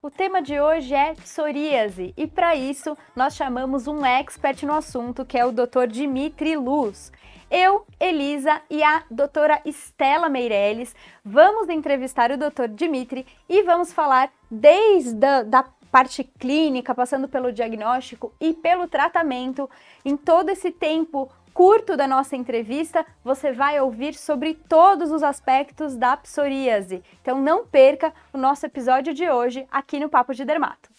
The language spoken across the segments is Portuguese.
O tema de hoje é psoríase e para isso nós chamamos um expert no assunto que é o Dr. Dimitri Luz. Eu, Elisa e a doutora Estela Meirelles vamos entrevistar o Dr. Dimitri e vamos falar desde a parte clínica, passando pelo diagnóstico e pelo tratamento. Em todo esse tempo curto da nossa entrevista, você vai ouvir sobre todos os aspectos da psoríase. Então não perca o nosso episódio de hoje aqui no Papo de Dermato.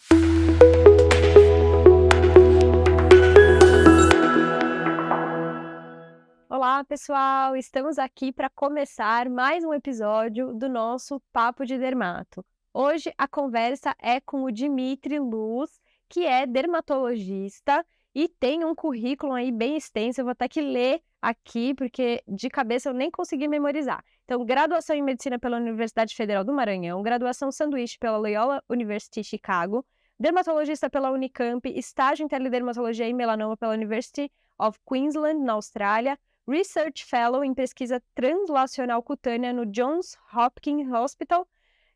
Olá, pessoal! Estamos aqui para começar mais um episódio do nosso Papo de Dermato. Hoje a conversa é com o Dimitri Luz, que é dermatologista e tem um currículo aí bem extenso. Eu vou ter que ler aqui, porque de cabeça eu nem consegui memorizar. Então, graduação em Medicina pela Universidade Federal do Maranhão, graduação sanduíche pela Loyola University Chicago, dermatologista pela Unicamp, estágio em teledermatologia e melanoma pela University of Queensland, na Austrália, Research Fellow em pesquisa translacional cutânea no Johns Hopkins Hospital,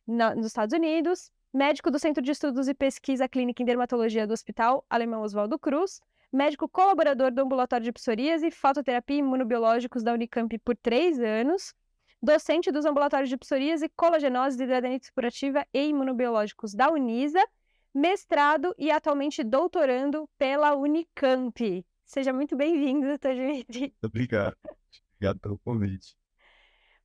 nos Estados Unidos, médico do Centro de Estudos e Pesquisa Clínica em Dermatologia do Hospital Alemão Oswaldo Cruz, médico colaborador do Ambulatório de Psoríase, Fototerapia e Imunobiológicos da Unicamp por 3 anos, docente dos Ambulatórios de Psoríase, Colagenose, Hidradenitis Suppurativa e Imunobiológicos da Unisa, mestrado e atualmente doutorando pela Unicamp. Seja muito bem-vindo, doutor Dimitri. Obrigado. Obrigado pelo convite.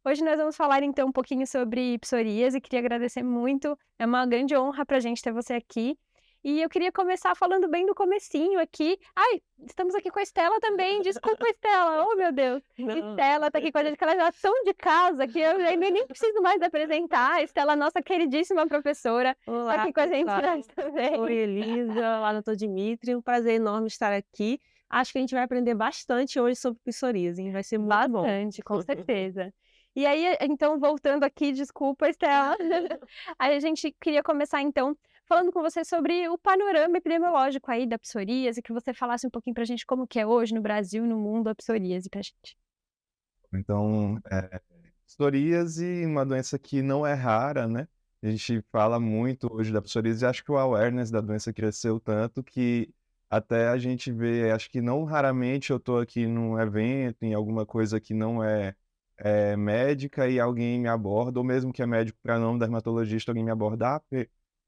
Hoje nós vamos falar então um pouquinho sobre psoríase. Queria agradecer muito, é uma grande honra para a gente ter você aqui. E eu queria começar falando bem do comecinho aqui. Ai, estamos aqui com a Estela também. Desculpa, Estela. Oh, meu Deus. Não. Estela está aqui com a gente, que ela já tão de casa que eu nem preciso mais apresentar. A Estela, nossa queridíssima professora, Olá, está aqui com a gente pessoal. hoje também. Oi, Elisa. Olá, doutor Dimitri. Um prazer enorme estar aqui. Acho que a gente vai aprender bastante hoje sobre psoríase, hein? Vai ser muito bom. Bastante, com certeza. E aí, então, voltando aqui, desculpa, Estela, aí a gente queria começar, então, falando com você sobre o panorama epidemiológico aí da psoríase, que você falasse um pouquinho pra gente como que é hoje no Brasil e no mundo a psoríase pra gente. Então, psoríase, uma doença que não é rara, né? A gente fala muito hoje da psoríase e acho que o awareness da doença cresceu tanto que até a gente vê, acho que não raramente eu estou aqui num evento, em alguma coisa que não é médica e alguém me aborda, ou mesmo que é médico para não dermatologista, alguém me aborda,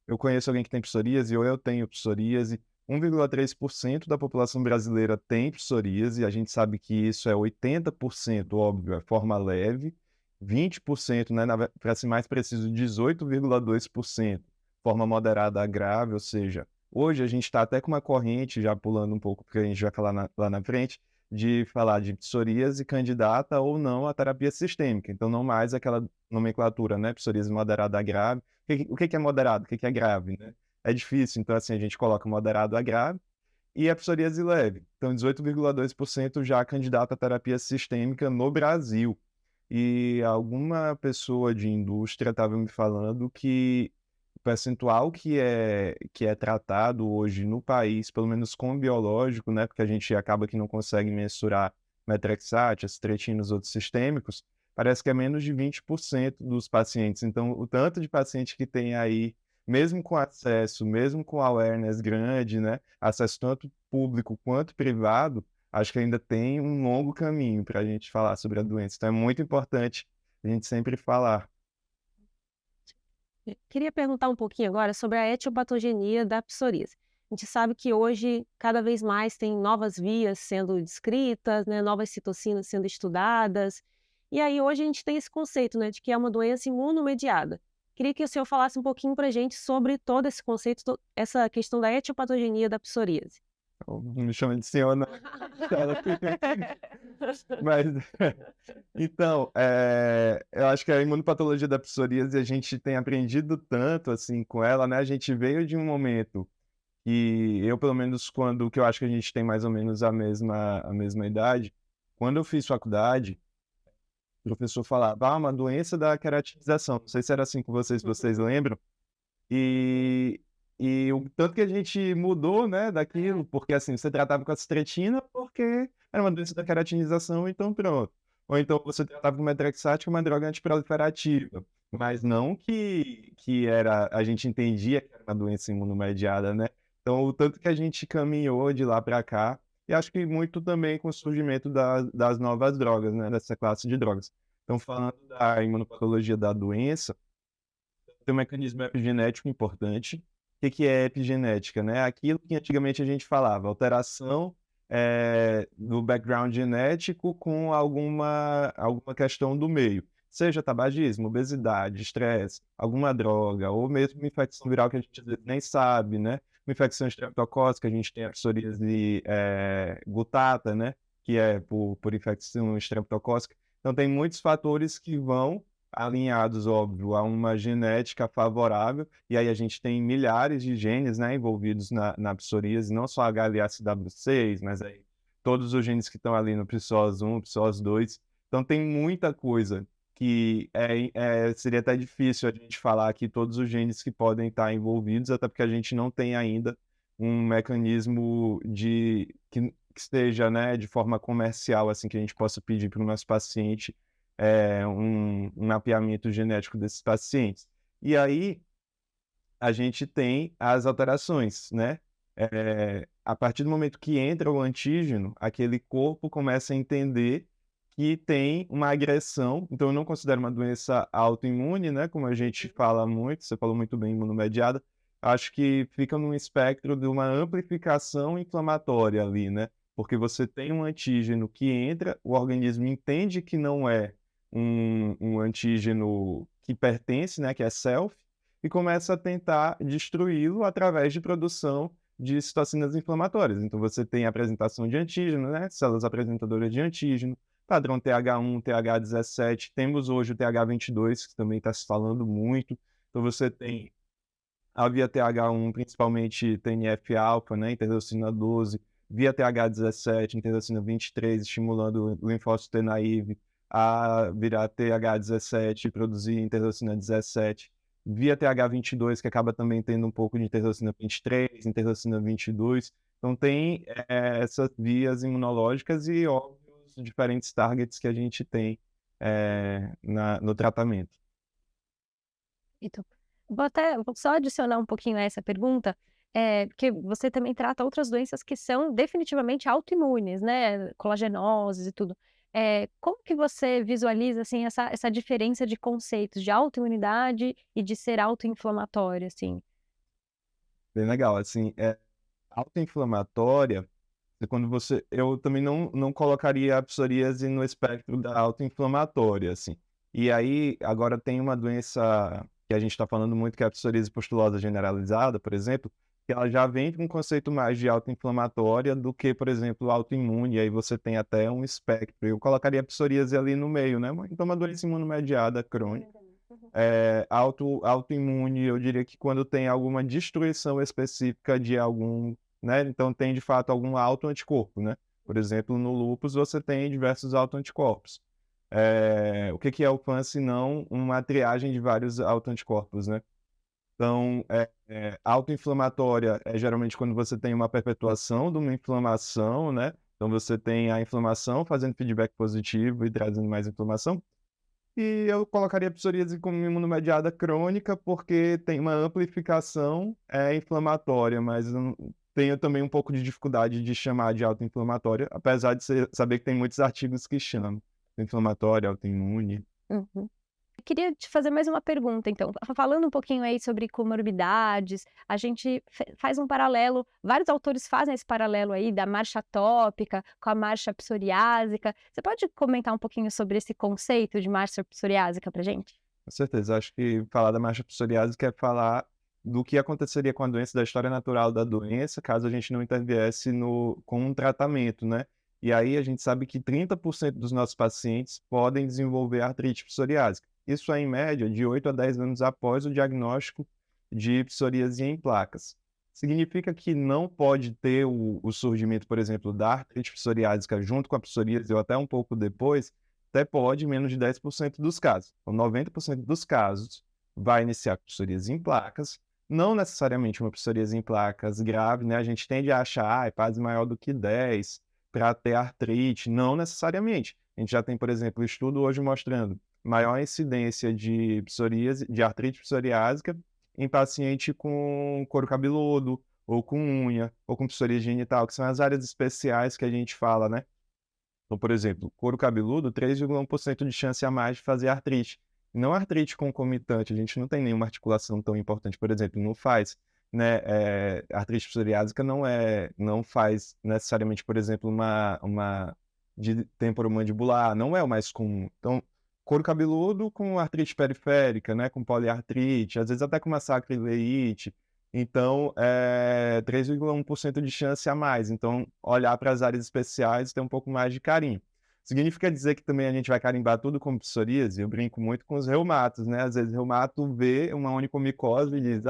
eu conheço alguém que tem psoríase ou eu tenho psoríase. 1,3% da população brasileira tem psoríase, a gente sabe que isso é 80%, óbvio, é forma leve, 20%, né, para ser mais preciso, 18,2%, forma moderada a grave, ou seja, hoje a gente está até com uma corrente, já pulando um pouco, porque a gente vai falar lá na frente, de falar de psoríase candidata ou não à terapia sistêmica, então não mais aquela nomenclatura, né, psoríase moderada a grave. O que é moderado, o que é grave, né? É difícil, então assim, a gente coloca moderado a grave e a psoríase leve. Então, 18,2% já candidata à terapia sistêmica no Brasil. E alguma pessoa de indústria estava me falando que o percentual que é tratado hoje no país, pelo menos com biológico, né, porque a gente acaba que não consegue mensurar metrexate, acetretina, os outros sistêmicos, parece que é menos de 20% dos pacientes. Então, o tanto de paciente que tem aí, mesmo com acesso, mesmo com awareness grande, né, acesso tanto público quanto privado, acho que ainda tem um longo caminho para a gente falar sobre a doença. Então, é muito importante a gente sempre falar. Queria perguntar um pouquinho agora sobre a etiopatogenia da psoríase. A gente sabe que hoje, cada vez mais, tem novas vias sendo descritas, né, novas citocinas sendo estudadas. E aí, hoje, a gente tem esse conceito, né, de que é uma doença imunomediada. Queria que o senhor falasse um pouquinho para a gente sobre todo esse conceito, essa questão da etiopatogenia da psoríase. Não me chama de senhor, não. Mas, então, eu acho que a imunopatologia da psoríase, a gente tem aprendido tanto, assim, com ela, né? A gente veio de um momento que eu, pelo menos, que eu acho que a gente tem mais ou menos a mesma idade, quando eu fiz faculdade, o professor falava, uma doença da queratinização. Não sei se era assim com vocês, se vocês lembram. E, e o tanto que a gente mudou, né, daquilo, porque assim, você tratava com a citretina porque era uma doença da queratinização, então pronto. Ou então você tratava com metrexate, que é uma droga antiproliferativa. mas não que era, a gente entendia que era uma doença imunomediada, né? Então, o tanto que a gente caminhou de lá para cá, e acho que muito também com o surgimento das novas drogas, né? Dessa classe de drogas. Então, falando da imunopatologia da doença, tem um mecanismo epigenético importante. O que é epigenética, né? Aquilo que antigamente a gente falava, alteração do background genético com alguma questão do meio. Seja tabagismo, obesidade, estresse, alguma droga, ou mesmo uma infecção viral que a gente às vezes nem sabe, né? Uma infecção estreptocócica, a gente tem a psoríase gutata, né? Que é por infecção estreptocócica. Então, tem muitos fatores que vão alinhados, óbvio, a uma genética favorável, e aí a gente tem milhares de genes, né, envolvidos na psoríase, não só HLA-CW6, mas aí todos os genes que estão ali no PSOS1, PSOS2. Então tem muita coisa que seria até difícil a gente falar aqui todos os genes que podem estar envolvidos, até porque a gente não tem ainda um mecanismo que esteja, né, de forma comercial, assim, que a gente possa pedir para o nosso paciente um mapeamento genético desses pacientes. E aí a gente tem as alterações, né? A partir do momento que entra o antígeno, aquele corpo começa a entender que tem uma agressão, então eu não considero uma doença autoimune, né? Como a gente fala muito, você falou muito bem, imunomediada, acho que fica num espectro de uma amplificação inflamatória ali, né? Porque você tem um antígeno que entra, o organismo entende que não é um antígeno que pertence, né? Que é self, e começa a tentar destruí-lo através de produção de citocinas inflamatórias. Então, você tem a apresentação de antígeno, né? Células apresentadoras de antígeno, padrão TH1, TH17, temos hoje o TH22, que também está se falando muito. Então, você tem a via TH1, principalmente TNF-alfa, né? Interleucina 12, via TH17, interleucina 23, estimulando o linfócito T naive a virar TH17 e produzir interleucina 17, via TH22, que acaba também tendo um pouco de interleucina 23, interleucina 22. Então, tem essas vias imunológicas e, óbvio, os diferentes targets que a gente tem no tratamento. Então, vou só adicionar um pouquinho a essa pergunta, porque você também trata outras doenças que são definitivamente autoimunes, né, colagenoses e tudo. Como que você visualiza, assim, essa diferença de conceitos de autoimunidade e de ser autoinflamatório, assim? Bem legal, assim, autoinflamatória, quando eu também não colocaria a psoríase no espectro da autoinflamatória, assim. E aí, agora tem uma doença que a gente está falando muito, que é a psoríase pustulosa generalizada, por exemplo, que ela já vem com um conceito mais de autoinflamatória do que, por exemplo, autoimune, e aí você tem até um espectro. Eu colocaria a psoríase ali no meio, né? Então, uma doença imunomediada crônica. Autoimune, eu diria que quando tem alguma destruição específica de algum, né? Então tem de fato algum autoanticorpo, né? Por exemplo, no lúpus você tem diversos autoanticorpos. O que é o PAN se não uma triagem de vários autoanticorpos, né? Então, autoinflamatória é geralmente quando você tem uma perpetuação de uma inflamação, né? Então você tem a inflamação fazendo feedback positivo e trazendo mais inflamação. E eu colocaria a psoríase como imunomediada crônica, porque tem uma amplificação inflamatória, mas eu tenho também um pouco de dificuldade de chamar de autoinflamatória, apesar de saber que tem muitos artigos que chamam inflamatória, autoimune. Uhum. Eu queria te fazer mais uma pergunta, então. Falando um pouquinho aí sobre comorbidades, a gente faz um paralelo, vários autores fazem esse paralelo aí da marcha atópica com a marcha psoriásica. Você pode comentar um pouquinho sobre esse conceito de marcha psoriásica pra gente? Com certeza, acho que falar da marcha psoriásica é falar do que aconteceria com a doença, da história natural da doença, caso a gente não interviesse com um tratamento, né? E aí a gente sabe que 30% dos nossos pacientes podem desenvolver artrite psoriásica. Isso é em média de 8 a 10 anos após o diagnóstico de psoríase em placas. Significa que não pode ter o surgimento, por exemplo, da artrite psoriásica junto com a psoríase ou até um pouco depois. Até pode, menos de 10% dos casos. Então, 90% dos casos vai iniciar com psoríase em placas, não necessariamente uma psoríase em placas grave, né? A gente tende a achar, é PASI maior do que 10 para ter artrite, não necessariamente. A gente já tem, por exemplo, estudo hoje mostrando maior incidência de psoríase, de artrite psoriásica em paciente com couro cabeludo, ou com unha, ou com psoríase genital, que são as áreas especiais que a gente fala, né? Então, por exemplo, couro cabeludo, 3,1% de chance a mais de fazer artrite. Não artrite concomitante, a gente não tem nenhuma articulação tão importante, por exemplo, não faz, né? Artrite psoriásica não faz necessariamente, por exemplo, uma de temporomandibular, não é o mais comum. Então, couro cabeludo com artrite periférica, né? Com poliartrite, às vezes até com uma sacrileite. Então, 3,1% de chance a mais. Então, olhar para as áreas especiais e ter um pouco mais de carinho. Significa dizer que também a gente vai carimbar tudo como psoríase? Eu brinco muito com os reumatos, né? Às vezes o reumato vê uma onicomicose e diz,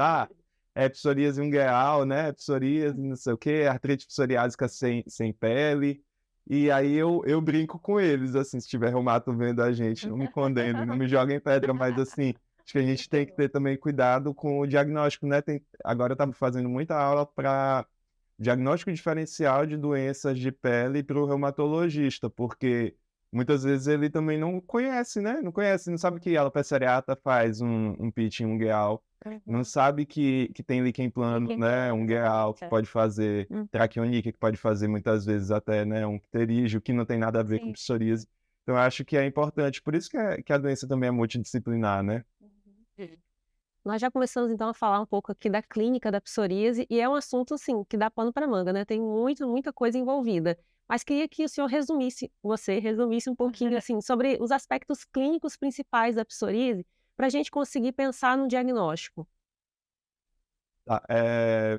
é psoríase ungueal, né? É psoríase não sei o quê, artrite psoriásica sem pele. E aí eu brinco com eles, assim, se tiver reumato vendo a gente, não me condenem, não me joguem pedra, mas assim, acho que a gente tem que ter também cuidado com o diagnóstico, né? Agora eu estava fazendo muita aula para diagnóstico diferencial de doenças de pele para o reumatologista, porque muitas vezes ele também não conhece, né? Não conhece, não sabe que a alopecia areata faz um pitting ungueal, não sabe que tem líquen plano, né? Ungueal, que pode fazer traqueoníquea, que pode fazer muitas vezes até, né, um pterígio, que não tem nada a ver com psoríase. Então, eu acho que é importante, por isso que a doença também é multidisciplinar, né? Nós já começamos então a falar um pouco aqui da clínica da psoríase e é um assunto assim que dá pano para manga, né? Tem muita coisa envolvida. Mas queria que o senhor resumisse um pouquinho assim sobre os aspectos clínicos principais da psoríase para a gente conseguir pensar no diagnóstico. Tá,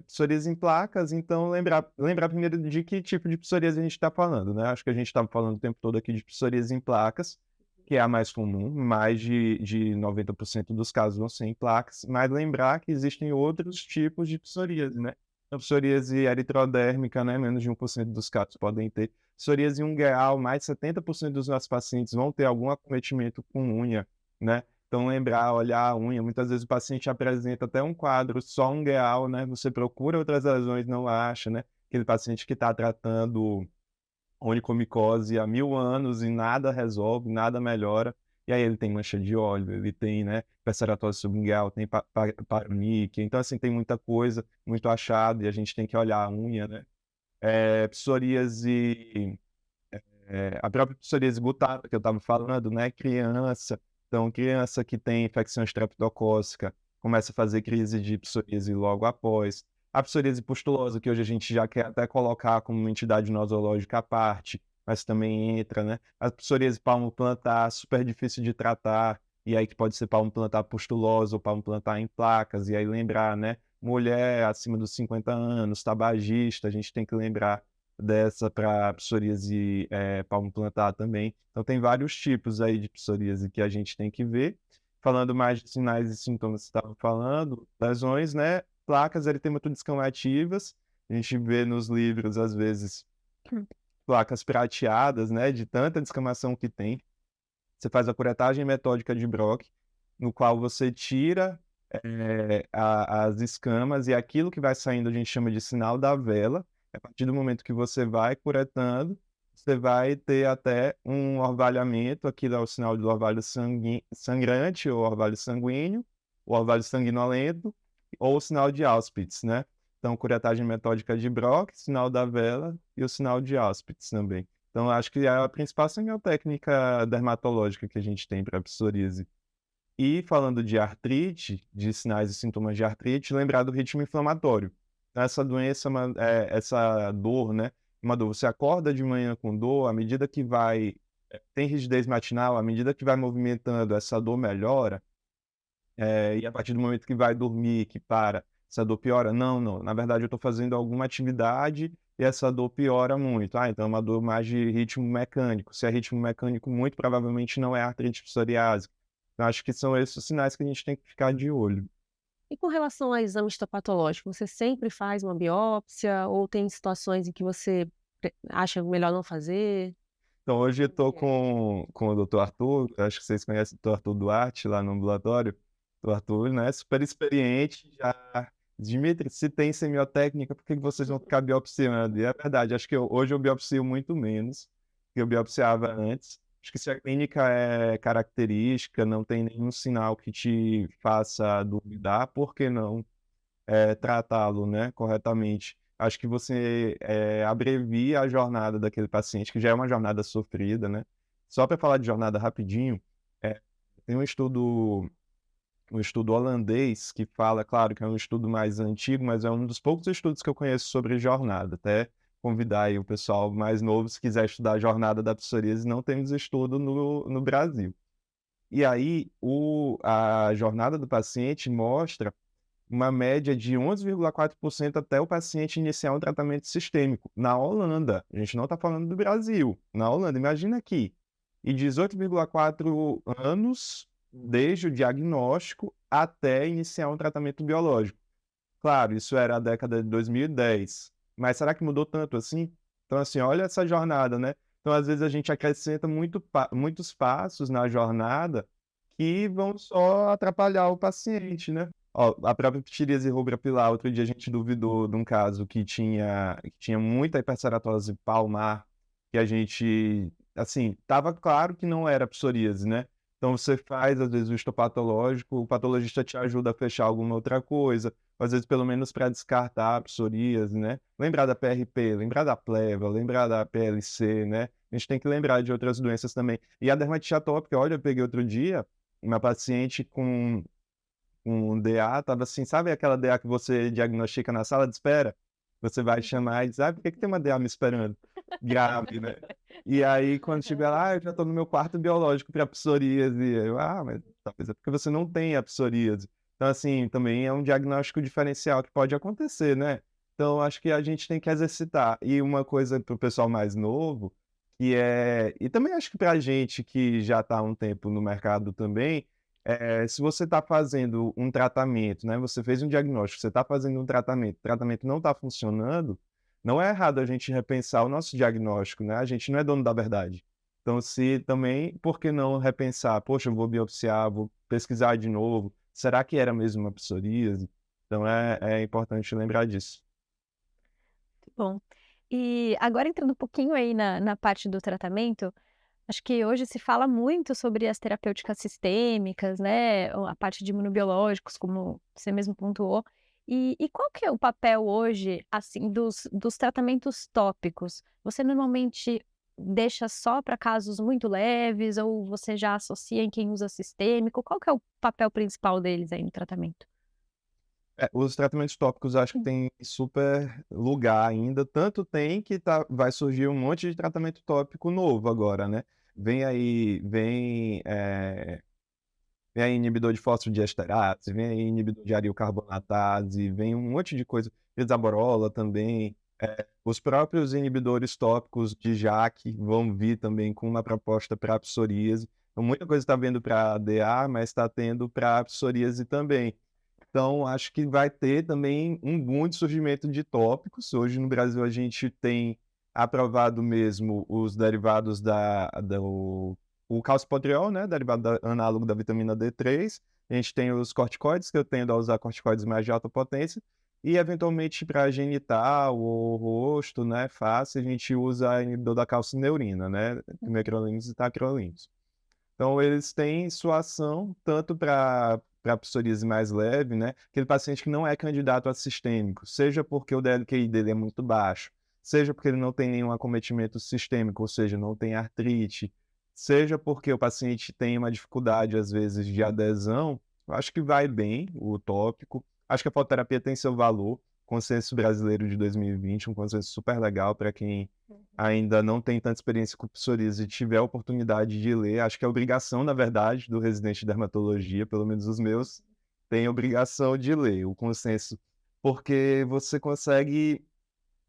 psoríase em placas, então lembrar primeiro de que tipo de psoríase a gente está falando, né? Acho que a gente estava falando o tempo todo aqui de psoríase em placas, que é a mais comum, mais de 90% dos casos vão ser em placas, mas lembrar que existem outros tipos de psoríase, né? A psoríase eritrodérmica, né? Menos de 1% dos casos podem ter. Psoríase ungueal, mais de 70% dos nossos pacientes vão ter algum acometimento com unha, né? Então, lembrar, olhar a unha, muitas vezes o paciente apresenta até um quadro só ungueal, né? Você procura outras lesões, não acha, né? Aquele paciente que está tratando onicomicose há 1000 anos e nada resolve, nada melhora. E aí ele tem mancha de óleo, ele tem, né, perceratose subungueal, tem paronychia. Então, assim, tem muita coisa, muito achado, e a gente tem que olhar a unha, né? Psoríase, a própria psoríase butata que eu estava falando, né? Criança. Então, criança que tem infecção estreptocócica começa a fazer crise de psoríase logo após. A psoríase pustulosa, que hoje a gente já quer até colocar como uma entidade nosológica à parte, mas também entra, né? A psoríase palmo-plantar, super difícil de tratar, e aí que pode ser palmo-plantar pustulosa ou palmo-plantar em placas, e aí lembrar, né? Mulher acima dos 50 anos, tabagista, a gente tem que lembrar dessa para psoríase palmo-plantar também. Então, tem vários tipos aí de psoríase que a gente tem que ver. Falando mais de sinais e sintomas que você estava falando, lesões, né? Placas eritematodeescamativas. A gente vê nos livros, às vezes, placas prateadas, né? De tanta descamação que tem. Você faz a curetagem metódica de Brock, no qual você tira as escamas e aquilo que vai saindo a gente chama de sinal da vela. A partir do momento que você vai curetando, você vai ter até um orvalhamento, aquilo é o sinal do orvalho sangrante ou orvalho sanguíneo, o orvalho sanguinolento ou o sinal de Auspitz, né? Então, curetagem metódica de Brock, sinal da vela e o sinal de Auspitz também. Então, acho que é a principal semiotécnica dermatológica que a gente tem para a psoríase. E falando de artrite, de sinais e sintomas de artrite, lembrar do ritmo inflamatório. Essa doença, essa dor, né? Uma dor, você acorda de manhã com dor, à medida que vai, tem rigidez matinal, à medida que vai movimentando, essa dor melhora, e a partir do momento que vai dormir, que para, essa dor piora? Não, não. Na verdade, eu estou fazendo alguma atividade e essa dor piora muito. Então é uma dor mais de ritmo mecânico. Se é ritmo mecânico, muito provavelmente não é artrite psoriásica. Eu acho que são esses os sinais que a gente tem que ficar de olho. E com relação a exame histopatológico, você sempre faz uma biópsia ou tem situações em que você acha melhor não fazer? Então, hoje eu estou com o Dr. Arthur, acho que vocês conhecem o Dr. Arthur Duarte, lá no ambulatório. O Arthur, né, super experiente, já... Dimitri, se tem semiotécnica, por que vocês vão ficar biopsiando? E é verdade, acho que hoje eu biopsio muito menos que eu biopsiava antes. Acho que se a clínica é característica, não tem nenhum sinal que te faça duvidar, por que não tratá-lo, né, corretamente? Acho que você abrevia a jornada daquele paciente, que já é uma jornada sofrida, né? Só para falar de jornada rapidinho, eh, tem um estudo holandês que fala, claro que é um estudo mais antigo, mas é um dos poucos estudos que eu conheço sobre jornada. Até convidar aí o pessoal mais novo, se quiser estudar a jornada da psoríase, não temos estudo no Brasil. E aí, a jornada do paciente mostra uma média de 11,4% até o paciente iniciar um tratamento sistêmico. Na Holanda, a gente não está falando do Brasil. Na Holanda, imagina aqui. E 18,4 anos desde o diagnóstico até iniciar um tratamento biológico. Claro, isso era a década de 2010, mas será que mudou tanto assim? Então, assim, olha essa jornada, né? Então, às vezes, a gente acrescenta muitos passos na jornada que vão só atrapalhar o paciente, né? Ó, a própria psoríase rubra pilar, outro dia a gente duvidou de um caso que tinha muita hiperceratose palmar, que a gente, assim, estava claro que não era psoríase, né? Então você faz, às vezes, o histopatológico, o patologista te ajuda a fechar alguma outra coisa, às vezes pelo menos para descartar a psoríase, né? Lembrar da PRP, lembrar da pleva, lembrar da PLC, né? A gente tem que lembrar de outras doenças também. E a dermatite atópica, olha, eu peguei outro dia uma paciente com um DA, estava assim, sabe aquela DA que você diagnostica na sala de espera? Você vai chamar e diz, por que tem uma DA me esperando? Grave, né? E aí, quando chega lá, eu já estou no meu quarto biológico para psoríase. Eu, mas talvez é porque você não tem a psoríase. Então, assim, também é um diagnóstico diferencial que pode acontecer, né? Então, acho que a gente tem que exercitar. E uma coisa para o pessoal mais novo, e também acho que para a gente que já está há um tempo no mercado também, se você está fazendo um tratamento, né, você fez um diagnóstico, você está fazendo um tratamento, o tratamento não está funcionando, não é errado a gente repensar o nosso diagnóstico, né? A gente não é dono da verdade. Então, se também, por que não repensar? Poxa, eu vou biopsiar, vou pesquisar de novo. Será que era mesmo uma psoríase? Então, é importante lembrar disso. Bom, e agora entrando um pouquinho aí na parte do tratamento, acho que hoje se fala muito sobre as terapêuticas sistêmicas, né, a parte de imunobiológicos, como você mesmo pontuou. E qual que é o papel hoje, assim, dos tratamentos tópicos? Você normalmente deixa só para casos muito leves ou você já associa em quem usa sistêmico? Qual que é o papel principal deles aí no tratamento? Os tratamentos tópicos acho que tem super lugar ainda, tanto tem que vai surgir um monte de tratamento tópico novo agora, né. Vem aí vem aí inibidor de fosfodiesterase, vem aí inibidor de arilcarbonatase, vem um monte de coisa, desaborola também, os próprios inibidores tópicos de JAK vão vir também com uma proposta para psoríase. Então muita coisa está vindo para DA, mas está tendo para psoríase também. Então, acho que vai ter também um boom de surgimento de tópicos. Hoje no Brasil a gente tem aprovado mesmo os derivados o calcipotriol, né, derivado análogo da vitamina D3. A gente tem os corticoides, que eu tendo a usar corticoides mais de alta potência. E, eventualmente, para genital ou rosto, né, face, a gente usa inibidor da calcineurina, né, mecrolinos e tacrolinos. Então, eles têm sua ação tanto para psoríase mais leve, né, aquele paciente que não é candidato a sistêmico, seja porque o DLQI dele é muito baixo, seja porque ele não tem nenhum acometimento sistêmico, ou seja, não tem artrite, seja porque o paciente tem uma dificuldade, às vezes, de adesão, eu acho que vai bem o tópico. Acho que a fototerapia tem seu valor. Consenso Brasileiro de 2020, um consenso super legal para quem ainda não tem tanta experiência com psoríase e tiver a oportunidade de ler. Acho que é obrigação, na verdade, do residente de dermatologia, pelo menos os meus, têm obrigação de ler o consenso, porque você consegue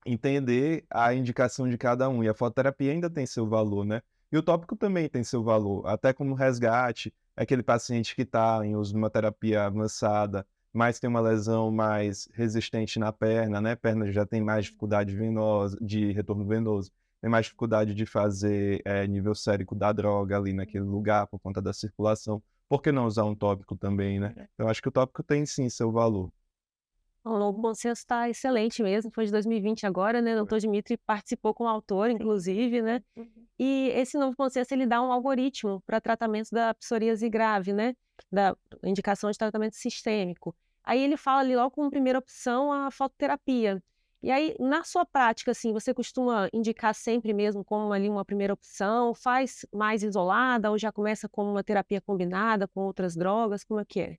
entender a indicação de cada um, e a fototerapia ainda tem seu valor, né. E o tópico também tem seu valor, até como resgate, é aquele paciente que está em uso de uma terapia avançada, mas tem uma lesão mais resistente na perna, né, perna já tem mais dificuldade venosa de retorno venoso, tem mais dificuldade de fazer, nível sérico da droga ali naquele lugar por conta da circulação, por que não usar um tópico também, né. Então acho que o tópico tem sim seu valor. O novo consenso está excelente mesmo, foi de 2020 agora, né, o doutor Dimitri participou como autor, inclusive, né, Uhum. e esse novo consenso ele dá um algoritmo para tratamento da psoríase grave, né, da indicação de tratamento sistêmico. Aí ele fala ali logo como primeira opção a fototerapia. E aí, na sua prática, assim, você costuma indicar sempre mesmo como ali uma primeira opção, faz mais isolada ou já começa como uma terapia combinada com outras drogas, como é que é?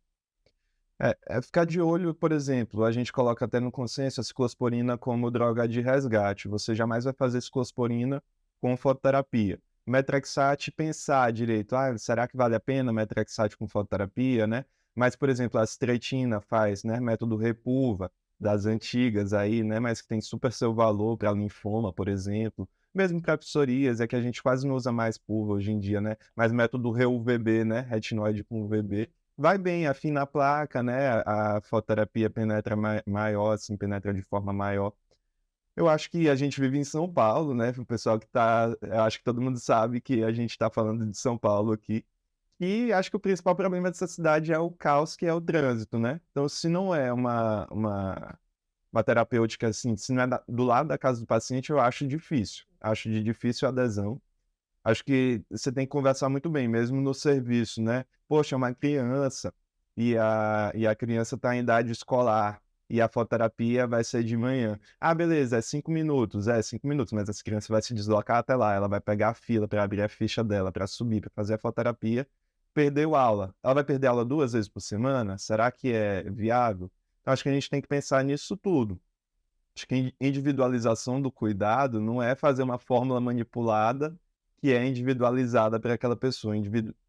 É ficar de olho, por exemplo, a gente coloca até no consenso a ciclosporina como droga de resgate. Você jamais vai fazer ciclosporina com fototerapia. Metrexate, pensar direito, será que vale a pena metrexate com fototerapia, né? Mas, por exemplo, a astretina faz, né, método Repulva, das antigas aí, né, mas que tem super seu valor para linfoma, por exemplo. Mesmo para psoríase, é que a gente quase não usa mais pulva hoje em dia, né? Mas método REUVB, né, retinoide com UVB, vai bem, afina a placa, né, a fototerapia penetra maior, assim, penetra de forma maior. Eu acho que a gente vive em São Paulo, né, para o pessoal que eu acho que todo mundo sabe que a gente está falando de São Paulo aqui, e acho que o principal problema dessa cidade é o caos que é o trânsito, né. Então se não é uma terapêutica, assim, se não é do lado da casa do paciente, eu acho de difícil adesão. Acho que você tem que conversar muito bem, mesmo no serviço, né. Poxa, é uma criança, e a criança está em idade escolar, e a fototerapia vai ser de manhã. Ah, beleza, é 5 minutos. É 5 minutos, mas essa criança vai se deslocar até lá, ela vai pegar a fila para abrir a ficha dela, para subir, para fazer a fototerapia, perdeu aula. Ela vai perder aula 2 vezes por semana? Será que é viável? Então acho que a gente tem que pensar nisso tudo. Acho que individualização do cuidado não é fazer uma fórmula manipulada que é individualizada para aquela pessoa.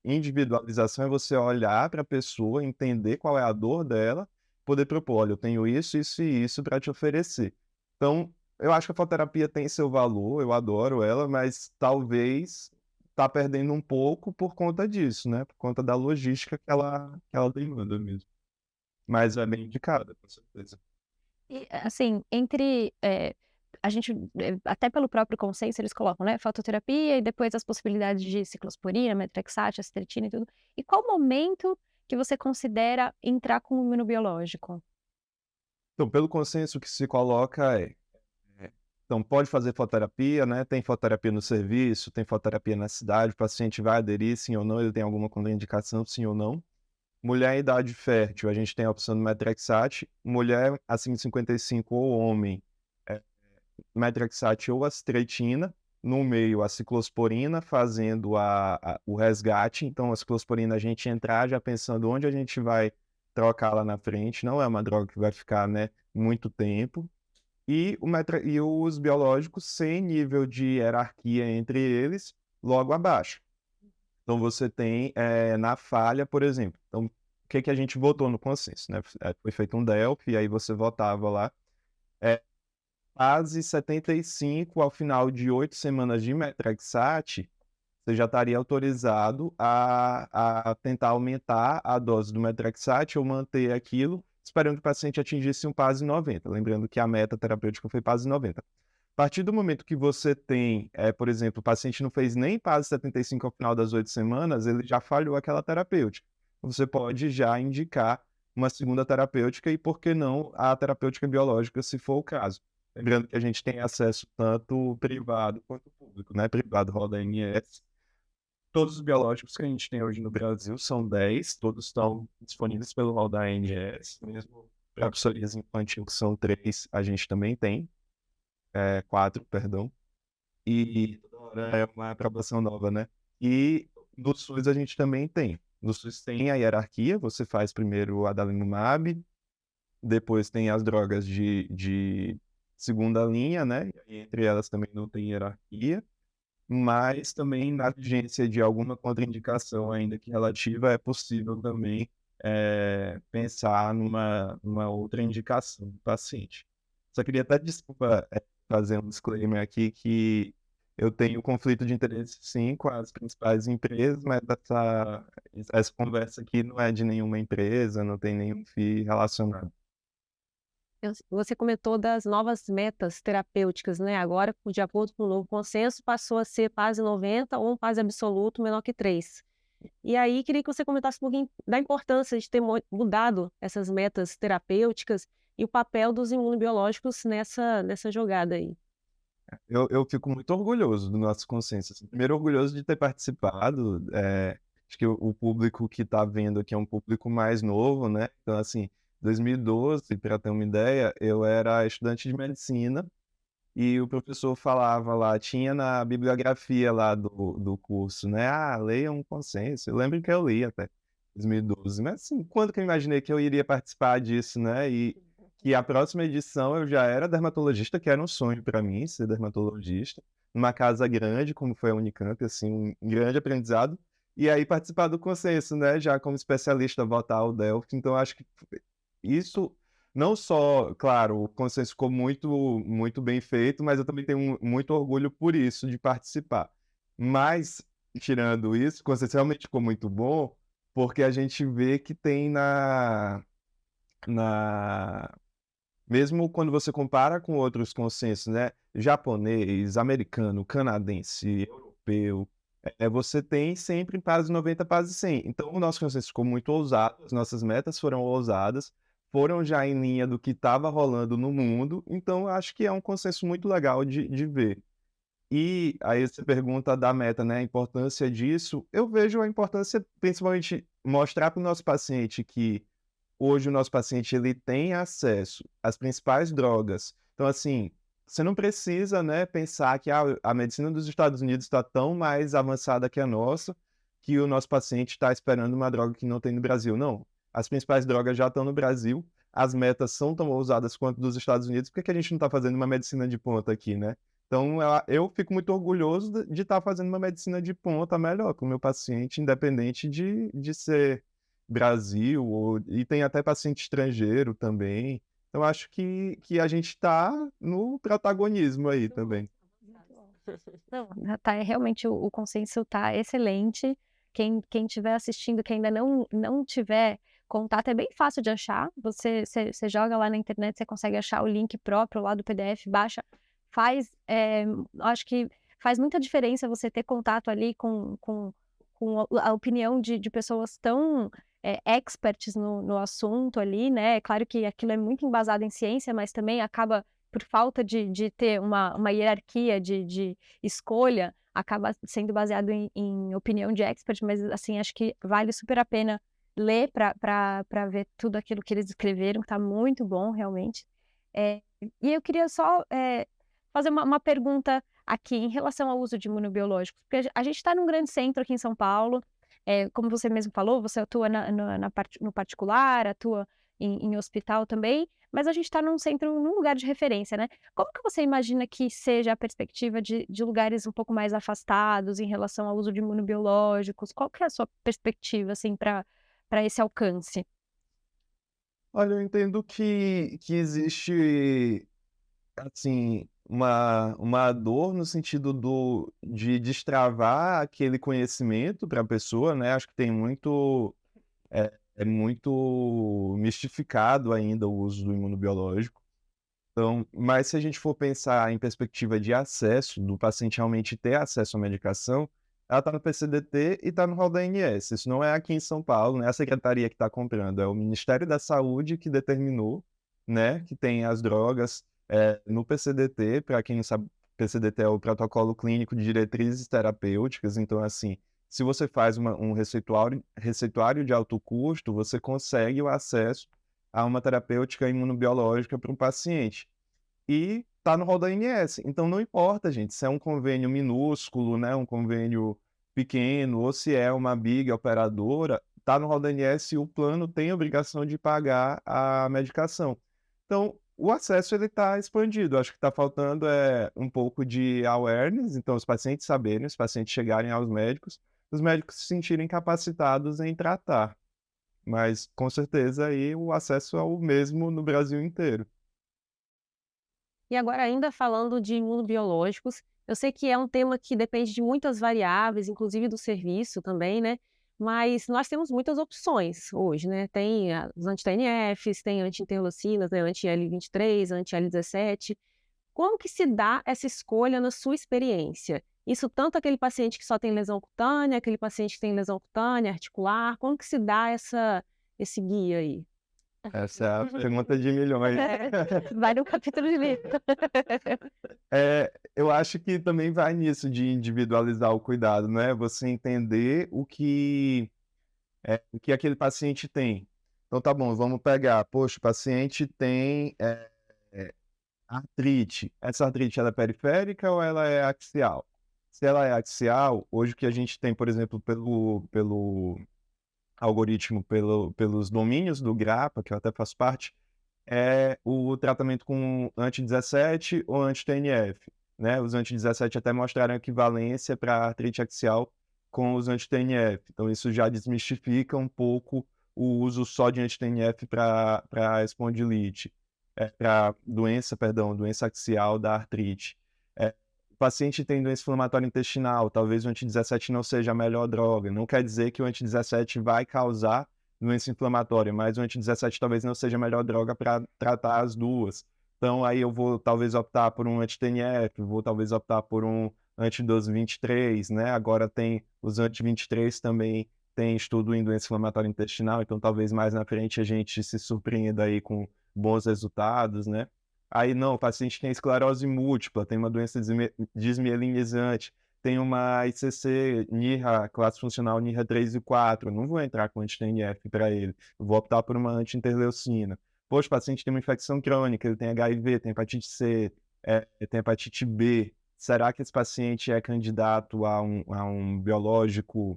Individualização é você olhar para a pessoa, entender qual é a dor dela, poder propor: "Olha, eu tenho isso, isso e isso para te oferecer". Então, eu acho que a fototerapia tem seu valor, eu adoro ela, mas talvez tá perdendo um pouco por conta disso, né, por conta da logística que ela demanda mesmo. Mas é bem indicada, com certeza. E, assim, entre, a gente, até pelo próprio consenso eles colocam, né, fototerapia e depois as possibilidades de ciclosporina, methotrexate, astritina e tudo. E qual momento que você considera entrar com o imunobiológico? Então, pelo consenso que se coloca então pode fazer fototerapia, né, tem fototerapia no serviço, tem fototerapia na cidade, o paciente vai aderir sim ou não, ele tem alguma contraindicação sim ou não. Mulher em idade fértil, a gente tem a opção do Metrexate, mulher acima de 55 ou homem, eh, Metrexate ou astretina, no meio a ciclosporina, fazendo o resgate, então a ciclosporina a gente entrar já pensando onde a gente vai trocar lá na frente, não é uma droga que vai ficar, né, muito tempo. E os biológicos sem nível de hierarquia entre eles, logo abaixo. Então você tem, na falha, por exemplo, então o que que a gente votou no consenso, né, foi feito um Delphi, e aí você votava lá, fase 75 ao final de 8 semanas de Metrexate, você já estaria autorizado a tentar aumentar a dose do Metrexate ou manter aquilo, esperando que o paciente atingisse um PASI 90, lembrando que a meta terapêutica foi PASI 90. A partir do momento que você tem, por exemplo, o paciente não fez nem PASI 75 ao final das 8 semanas, ele já falhou aquela terapêutica. Você pode já indicar uma segunda terapêutica e, por que não, a terapêutica biológica, se for o caso. Lembrando que a gente tem acesso tanto privado quanto público, né? Privado roda ANS. Todos os biológicos que a gente tem hoje no Brasil são 10, todos estão disponíveis pelo rol da ANS, mesmo para a psoríase infantil, que são 3, a gente também tem, 4, perdão, e toda hora é uma aprovação nova, né? E no SUS a gente também tem. No SUS tem a hierarquia, você faz primeiro o adalimumab, depois tem as drogas de segunda linha, né? E entre elas também não tem hierarquia. Mas também na vigência de alguma contraindicação, ainda que relativa, é possível também, pensar numa outra indicação do paciente. Só queria até, desculpa, fazer um disclaimer aqui que eu tenho conflito de interesse sim com as principais empresas, mas essa conversa aqui não é de nenhuma empresa, não tem nenhum FII relacionado. Você comentou das novas metas terapêuticas, né, agora, de acordo com o novo consenso, passou a ser PASI 90 ou um PASI absoluto menor que 3. E aí queria que você comentasse um pouquinho da importância de ter mudado essas metas terapêuticas, e o papel dos imunobiológicos nessa jogada aí. Eu fico muito orgulhoso do nosso consenso, assim. Primeiro, orgulhoso de ter participado. Acho que o público que está vendo aqui é um público mais novo, né? Então, assim, 2012, para ter uma ideia, eu era estudante de medicina e o professor falava lá, tinha na bibliografia lá do curso, né? Ah, leia um consenso. Eu lembro que eu li até 2012, mas assim, quando que eu imaginei que eu iria participar disso, né? E que a próxima edição eu já era dermatologista, que era um sonho para mim ser dermatologista, numa casa grande, como foi a Unicamp, assim, um grande aprendizado. E aí participar do consenso, né? Já como especialista, votar o Delphi. Então, acho que isso não só, claro, o consenso ficou muito, muito bem feito, mas eu também tenho muito orgulho por isso, de participar. Mas, tirando isso, o consenso realmente ficou muito bom, porque a gente vê que tem na... Mesmo quando você compara com outros consensos, né? Japonês, americano, canadense, europeu, você tem sempre quase 90, quase 100. Então, o nosso consenso ficou muito ousado, as nossas metas foram ousadas, foram já em linha do que estava rolando no mundo, então eu acho que é um consenso muito legal de ver. E aí você pergunta da meta, né, a importância disso, eu vejo a importância principalmente mostrar para o nosso paciente que hoje o nosso paciente ele tem acesso às principais drogas. Então, assim, você não precisa, né, pensar que a medicina dos Estados Unidos está tão mais avançada que a nossa, que o nosso paciente está esperando uma droga que não tem no Brasil. Não. As principais drogas já estão no Brasil, as metas são tão ousadas quanto dos Estados Unidos, por que a gente não está fazendo uma medicina de ponta aqui, né? Então, eu fico muito orgulhoso de estar fazendo uma medicina de ponta melhor para o meu paciente, independente de ser Brasil, e tem até paciente estrangeiro também. Então, acho que a gente está no protagonismo aí também. Não, tá, realmente o consenso tá excelente. Quem estiver assistindo, que ainda não tiver contato, é bem fácil de achar. Você joga lá na internet, você consegue achar o link próprio lá do PDF, baixa, faz, acho que faz muita diferença você ter contato ali com a opinião de pessoas tão experts no assunto ali, né? É claro que aquilo é muito embasado em ciência, mas também acaba por falta de ter uma hierarquia de escolha, acaba sendo baseado em opinião de expert, mas assim, acho que vale super a pena ler para ver tudo aquilo que eles escreveram, que tá muito bom, realmente. E eu queria só fazer uma pergunta aqui em relação ao uso de imunobiológicos, porque a gente está num grande centro aqui em São Paulo, como você mesmo falou, você atua no particular, atua em hospital também, mas a gente está num centro, num lugar de referência, né? Como que você imagina que seja a perspectiva de lugares um pouco mais afastados em relação ao uso de imunobiológicos? Qual que é a sua perspectiva, assim, para esse alcance? Olha, eu entendo que existe, assim, uma dor no sentido de destravar aquele conhecimento para a pessoa, né? Acho que tem muito, é muito mistificado ainda o uso do imunobiológico. Então, mas se a gente for pensar em perspectiva de acesso, do paciente realmente ter acesso à medicação, ela está no PCDT e está no rol da ANS. Isso não é aqui em São Paulo, não é a secretaria que está comprando, é o Ministério da Saúde que determinou, né, que tem as drogas no PCDT. Para quem não sabe, PCDT é o Protocolo Clínico de Diretrizes Terapêuticas. Então, assim, se você faz um receituário de alto custo, você consegue o acesso a uma terapêutica imunobiológica para um paciente. E está no rol da ANS. Então não importa, gente, se é um convênio minúsculo, né, um convênio pequeno, ou se é uma big operadora, está no rol da ANS e o plano tem a obrigação de pagar a medicação. Então, o acesso ele está expandido. Acho que está faltando um pouco de awareness, então os pacientes saberem, os pacientes chegarem aos médicos, os médicos se sentirem capacitados em tratar. Mas, com certeza, aí o acesso é o mesmo no Brasil inteiro. E agora ainda falando de imunobiológicos, eu sei que é um tema que depende de muitas variáveis, inclusive do serviço também, né, mas nós temos muitas opções hoje, né, tem os anti-TNFs, tem anti-interleucinas, né, anti-IL-23, anti-IL-17. Como que se dá essa escolha na sua experiência? Isso tanto aquele paciente que só tem lesão cutânea, aquele paciente que tem lesão cutânea, articular, como que se dá esse guia aí? Essa é a pergunta de milhões. Vai no capítulo de livro. Eu acho que também vai nisso de individualizar o cuidado, né? Você entender o que aquele paciente tem. Então, tá bom, vamos pegar. Poxa, o paciente tem artrite. Essa artrite ela é periférica ou ela é axial? Se ela é axial, hoje o que a gente tem, por exemplo, pelo algoritmo, pelos domínios do GRAPPA, que eu até faço parte, é o tratamento com anti-17 ou anti-TNF, né? Os anti-17 até mostraram equivalência para artrite axial com os anti-TNF. Então, isso já desmistifica um pouco o uso só de anti-TNF para espondilite, para doença axial da artrite. O paciente tem doença inflamatória intestinal, talvez o anti-17 não seja a melhor droga. Não quer dizer que o anti-17 vai causar doença inflamatória, mas o anti-17 talvez não seja a melhor droga para tratar as duas. Então, aí eu vou talvez optar por um anti-TNF, vou talvez optar por um anti-12 23, né? Agora tem os anti-23 também, tem estudo em doença inflamatória intestinal, então talvez mais na frente a gente se surpreenda aí com bons resultados, né? Aí não, o paciente tem esclerose múltipla, tem uma doença desmielinizante, tem uma ICC, NIRA, classe funcional NIRA 3 e 4, não vou entrar com anti-TNF para ele, eu vou optar por uma anti-interleucina. Poxa, o paciente tem uma infecção crônica, ele tem HIV, tem hepatite C, tem hepatite B, será que esse paciente é candidato a um biológico,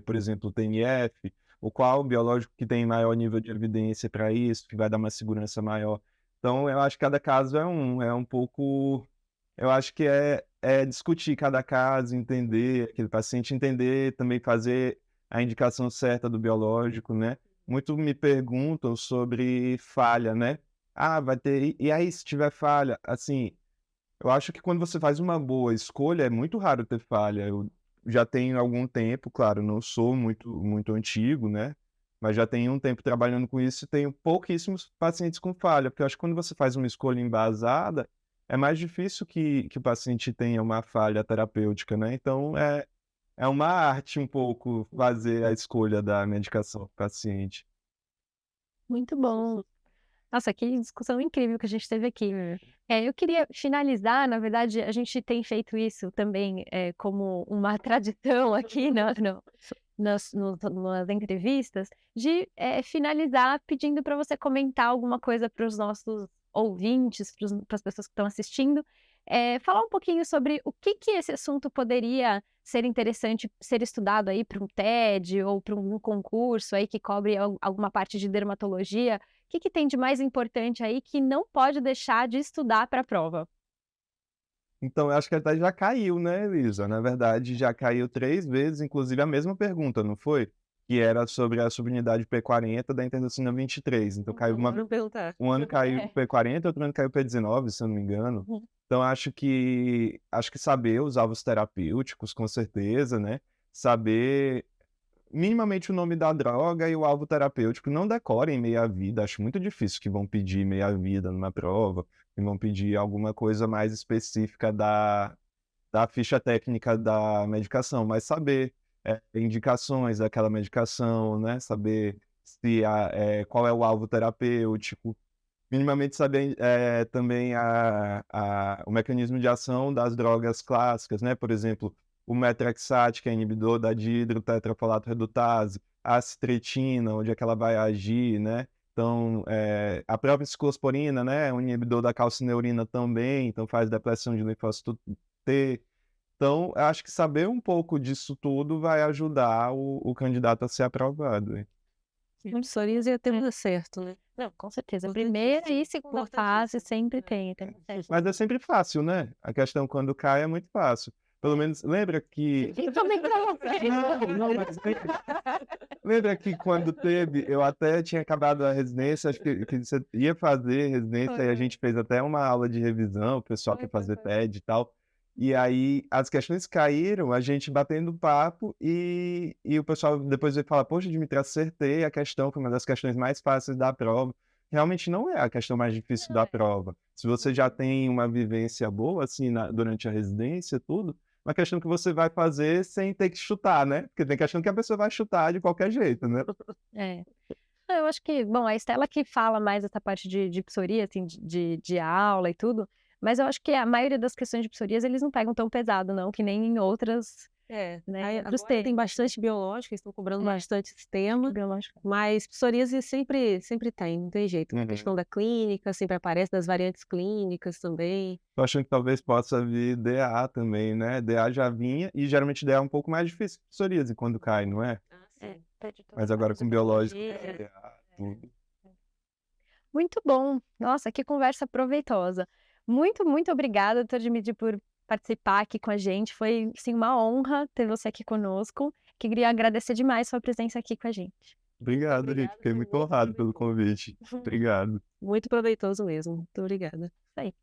por exemplo, TNF? Ou qual biológico que tem maior nível de evidência para isso, que vai dar uma segurança maior? Então, eu acho que cada caso é um pouco. Eu acho que é discutir cada caso, entender aquele paciente, entender também fazer a indicação certa do biológico, né? Muito me perguntam sobre falha, né? Ah, vai ter. E aí, se tiver falha? Assim, eu acho que quando você faz uma boa escolha, é muito raro ter falha. Eu já tenho algum tempo, claro, não sou muito antigo, né? Mas já tenho um tempo trabalhando com isso e tenho pouquíssimos pacientes com falha, porque eu acho que quando você faz uma escolha embasada, é mais difícil que o paciente tenha uma falha terapêutica, né? Então, é uma arte um pouco fazer a escolha da medicação do paciente. Muito bom. Nossa, que discussão incrível que a gente teve aqui. Eu queria finalizar, na verdade, a gente tem feito isso também como uma tradição aqui nas entrevistas, de finalizar pedindo para você comentar alguma coisa para os nossos ouvintes, para as pessoas que estão assistindo, falar um pouquinho sobre o que esse assunto poderia ser interessante ser estudado aí para um TED ou para um concurso aí que cobre alguma parte de dermatologia. O que tem de mais importante aí que não pode deixar de estudar para a prova? Então, eu acho que até já caiu, né, Elisa? Na verdade, já caiu 3 vezes, inclusive a mesma pergunta, não foi? Que era sobre a subunidade P40 da interleucina 23. Então, caiu um ano caiu o P40, outro ano caiu o P19, se eu não me engano. Então, acho que saber os alvos terapêuticos, com certeza, né? Saber minimamente o nome da droga e o alvo terapêutico. Não decorem meia-vida, acho muito difícil que vão pedir meia-vida numa prova, que vão pedir alguma coisa mais específica da ficha técnica da medicação, mas saber indicações daquela medicação, né? Saber qual é o alvo terapêutico, minimamente saber também o mecanismo de ação das drogas clássicas, né? Por exemplo, o metrexate, que é inibidor da dihidrotetrafolato redutase, a citretina, onde é que ela vai agir, né? Então, a própria ciclosporina, né? É um inibidor da calcineurina também, então faz depressão de linfócito T. Então, eu acho que saber um pouco disso tudo vai ajudar o candidato a ser aprovado. Psoríase ia ter certo, né? Não, com certeza. Primeira e segunda fase sempre tem. Mas é sempre fácil, né? A questão quando cai é muito fácil. Pelo menos, lembra que... Eu também pra você. Não, mas lembra que quando teve, eu até tinha acabado a residência, acho que você ia fazer residência, e a gente fez até uma aula de revisão, o pessoal quer fazer TED e tal. E aí as questões caíram, a gente batendo papo, e o pessoal depois veio falar, poxa, Dimitri, acertei a questão, foi uma das questões mais fáceis da prova. Realmente não é a questão mais difícil da prova. Se você já tem uma vivência boa, assim, durante a residência, tudo, uma questão que você vai fazer sem ter que chutar, né? Porque tem questão que a pessoa vai chutar de qualquer jeito, né? Eu acho que, bom, a Estela que fala mais essa parte de psoríase, assim, de aula e tudo, mas eu acho que a maioria das questões de psoríase eles não pegam tão pesado não, que nem em outras, né, Aí em outros agora tem temas, né. bastante biológica, estão cobrando É, bastante esse tema, biológico. mas psoríase sempre tem, não tem jeito. A Uhum. questão da clínica sempre aparece, das variantes clínicas também. Tô achando que talvez possa vir DA também, né? DA já vinha e geralmente DA é um pouco mais difícil que psoríase quando cai, não é? É, pede todas Mas as agora com biológico, patologias. DA, tudo. Muito bom. Nossa, que conversa proveitosa. Muito, muito obrigada, doutor Dimitri, por participar aqui com a gente. Foi, sim, uma honra ter você aqui conosco. Queria agradecer demais sua presença aqui com a gente. Obrigado, Rick. Obrigada, Fiquei foi muito muito honrado pelo proveitoso. convite. Obrigado. Muito proveitoso mesmo. Muito obrigada. Isso aí.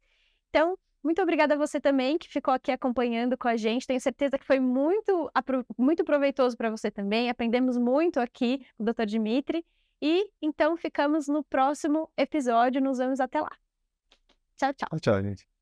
Então, muito obrigada a você também que ficou aqui acompanhando com a gente. Tenho certeza que foi muito proveitoso para você também. Aprendemos muito aqui com o doutor Dimitri. E então ficamos no próximo episódio. Nos vemos até lá. Tchau, tchau. Tchau, tchau, gente.